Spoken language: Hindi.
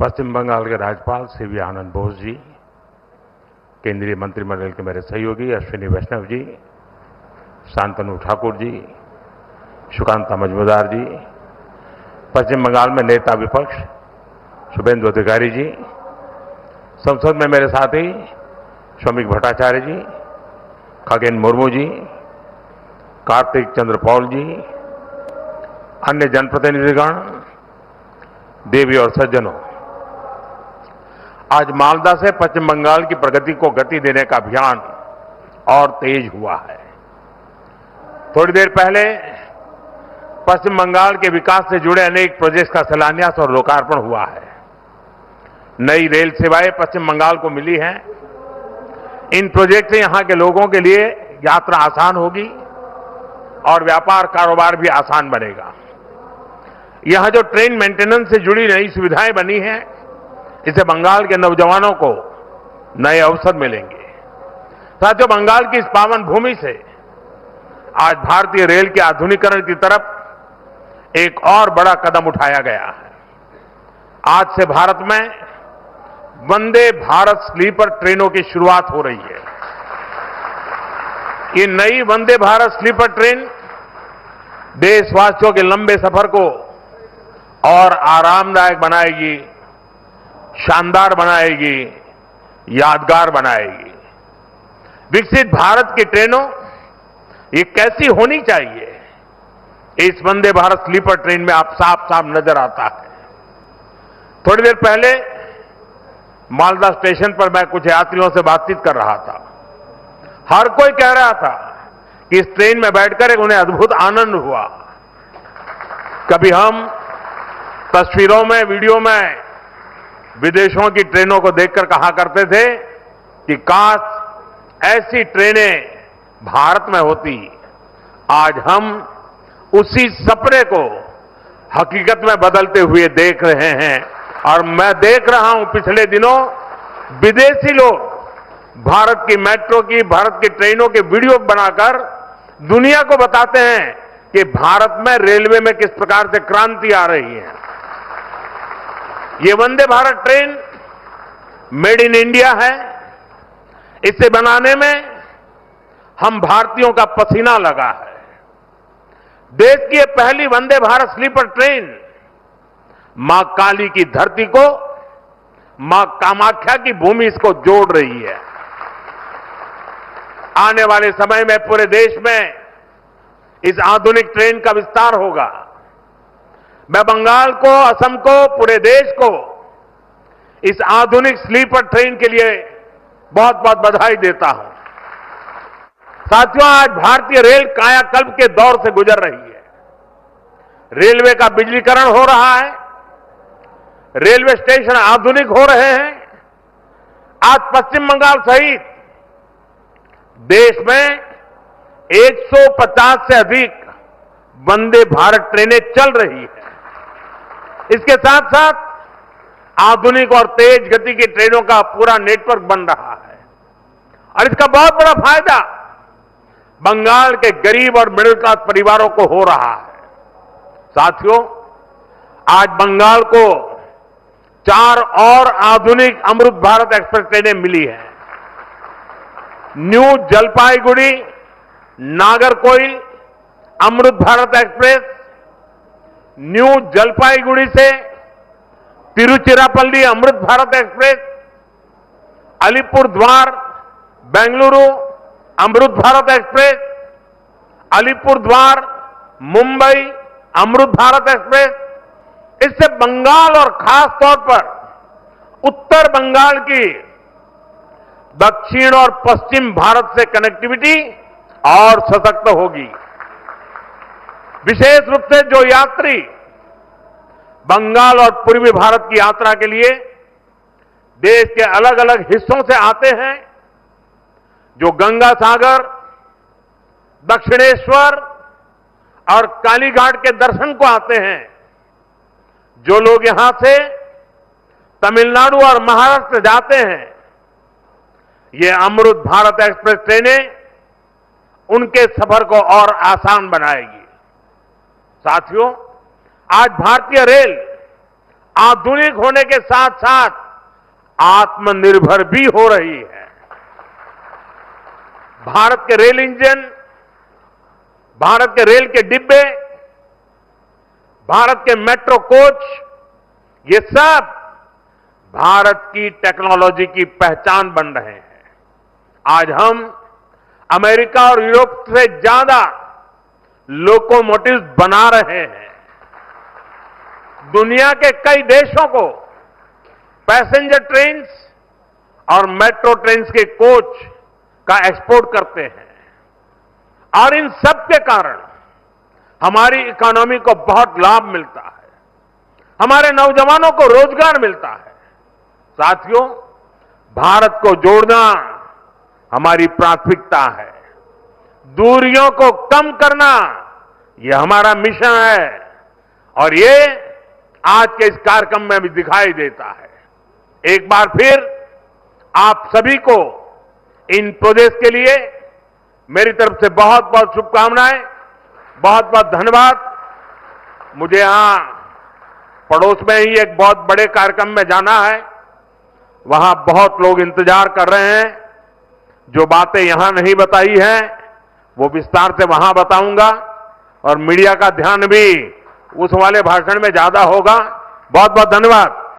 पश्चिम बंगाल के राज्यपाल सीवी आनंद बोस जी, केंद्रीय मंत्रिमंडल के मेरे सहयोगी अश्विनी वैष्णव जी, शांतनु ठाकुर जी, सुकांता मजूमदार जी, पश्चिम बंगाल में नेता विपक्ष शुभेंदु अधिकारी जी, संसद में मेरे साथी श्रमिक भट्टाचार्य जी, खगेन मुर्मू जी, कार्तिक चंद्र पॉल जी, अन्य जनप्रतिनिधिगण, देवी और सज्जनों, आज मालदा से पश्चिम बंगाल की प्रगति को गति देने का अभियान और तेज हुआ है। थोड़ी देर पहले पश्चिम बंगाल के विकास से जुड़े अनेक प्रोजेक्ट्स का शिलान्यास और लोकार्पण हुआ है। नई रेल सेवाएं पश्चिम बंगाल को मिली हैं। इन प्रोजेक्ट से यहां के लोगों के लिए यात्रा आसान होगी और व्यापार कारोबार भी आसान बनेगा। यहां जो ट्रेन मेंटेनेंस से जुड़ी नई सुविधाएं बनी हैं, इससे बंगाल के नौजवानों को नए अवसर मिलेंगे। साथियों, बंगाल की इस पावन भूमि से आज भारतीय रेल के आधुनिकीकरण की तरफ एक और बड़ा कदम उठाया गया है। आज से भारत में वंदे भारत स्लीपर ट्रेनों की शुरुआत हो रही है। ये नई वंदे भारत स्लीपर ट्रेन देशवासियों के लंबे सफर को और आरामदायक बनाएगी, शानदार बनाएगी, यादगार बनाएगी। विकसित भारत की ट्रेनों ये कैसी होनी चाहिए, इस वंदे भारत स्लीपर ट्रेन में आप साफ साफ नजर आता है। थोड़ी देर पहले मालदा स्टेशन पर मैं कुछ यात्रियों से बातचीत कर रहा था। हर कोई कह रहा था कि इस ट्रेन में बैठकर एक उन्हें अद्भुत आनंद हुआ। कभी हम तस्वीरों में, वीडियो में विदेशों की ट्रेनों को देखकर कहा करते थे कि काश ऐसी ट्रेनें भारत में होती। आज हम उसी सपने को हकीकत में बदलते हुए देख रहे हैं और मैं देख रहा हूं पिछले दिनों विदेशी लोग भारत की मेट्रो की, भारत की ट्रेनों के वीडियो बनाकर दुनिया को बताते हैं कि भारत में रेलवे में किस प्रकार से क्रांति आ रही है। ये Vande Bharat train made in India है। इसे बनाने में हम भारतीयों का पसीना लगा है। देश की ये पहली वंदे भारत स्लीपर ट्रेन मां काली की धरती को, मां कामाख्या की भूमि इसको जोड़ रही है। आने वाले समय में पूरे देश में इस आधुनिक ट्रेन का विस्तार होगा। मैं बंगाल को, असम को, पूरे देश को इस आधुनिक स्लीपर ट्रेन के लिए बहुत बहुत बधाई देता हूं। साथियों, आज भारतीय रेल कायाकल्प के दौर से गुजर रही है। रेलवे का बिजलीकरण हो रहा है, रेलवे स्टेशन आधुनिक हो रहे हैं। आज पश्चिम बंगाल सहित देश में 150 से अधिक वंदे भारत ट्रेनें चल रही है। इसके साथ साथ आधुनिक और तेज गति की ट्रेनों का पूरा नेटवर्क बन रहा है और इसका बहुत बड़ा फायदा बंगाल के गरीब और मिडिल क्लास परिवारों को हो रहा है। साथियों, आज बंगाल को 4 और आधुनिक अमृत भारत एक्सप्रेस ट्रेनें मिली हैं। New Jalpaiguri Nagercoil Amrit Bharat express, new Jalpaiguri से Tiruchirappalli Amrit Bharat express, Alipurduar Bengaluru Amrit Bharat express, Alipurduar Mumbai Amrit Bharat express. इससे बंगाल और खास तौर पर उत्तर बंगाल की दक्षिण और पश्चिम भारत से कनेक्टिविटी और सशक्त होगी। विशेष रूप से जो यात्री बंगाल और पूर्वी भारत की यात्रा के लिए देश के अलग अलग हिस्सों से आते हैं, जो गंगा सागर, दक्षिणेश्वर और कालीघाट के दर्शन को आते हैं, जो लोग यहां से तमिलनाडु और महाराष्ट्र जाते हैं, ये अमृत भारत एक्सप्रेस ट्रेनें उनके सफर को और आसान बनाएगी। साथियों, आज भारतीय रेल आधुनिक होने के साथ साथ आत्मनिर्भर भी हो रही है। भारत के रेल इंजन, भारत के रेल के डिब्बे, भारत के मेट्रो कोच, ये सब भारत की टेक्नोलॉजी की पहचान बन रहे हैं। आज हम अमेरिका और यूरोप से ज्यादा लोकोमोटिव्स बना रहे हैं। दुनिया के कई देशों को पैसेंजर ट्रेन्स और मेट्रो ट्रेन्स के कोच का एक्सपोर्ट करते हैं और इन सब के कारण हमारी इकोनॉमी को बहुत लाभ मिलता है, हमारे नौजवानों को रोजगार मिलता है। साथियों, भारत को जोड़ना हमारी प्राथमिकता है। दूरियों को कम करना ये हमारा मिशन है और ये आज के इस कार्यक्रम में भी दिखाई देता है। एक बार फिर आप सभी को इन प्रोजेक्ट के लिए मेरी तरफ से बहुत बहुत शुभकामनाएं, बहुत बहुत धन्यवाद। मुझे यहां पड़ोस में ही एक बहुत बड़े कार्यक्रम में जाना है, वहां बहुत लोग इंतजार कर रहे हैं। जो बातें यहां नहीं बताई हैं वो विस्तार से वहां बताऊंगा और मीडिया का ध्यान भी उस वाले भाषण में ज्यादा होगा। बहुत बहुत धन्यवाद।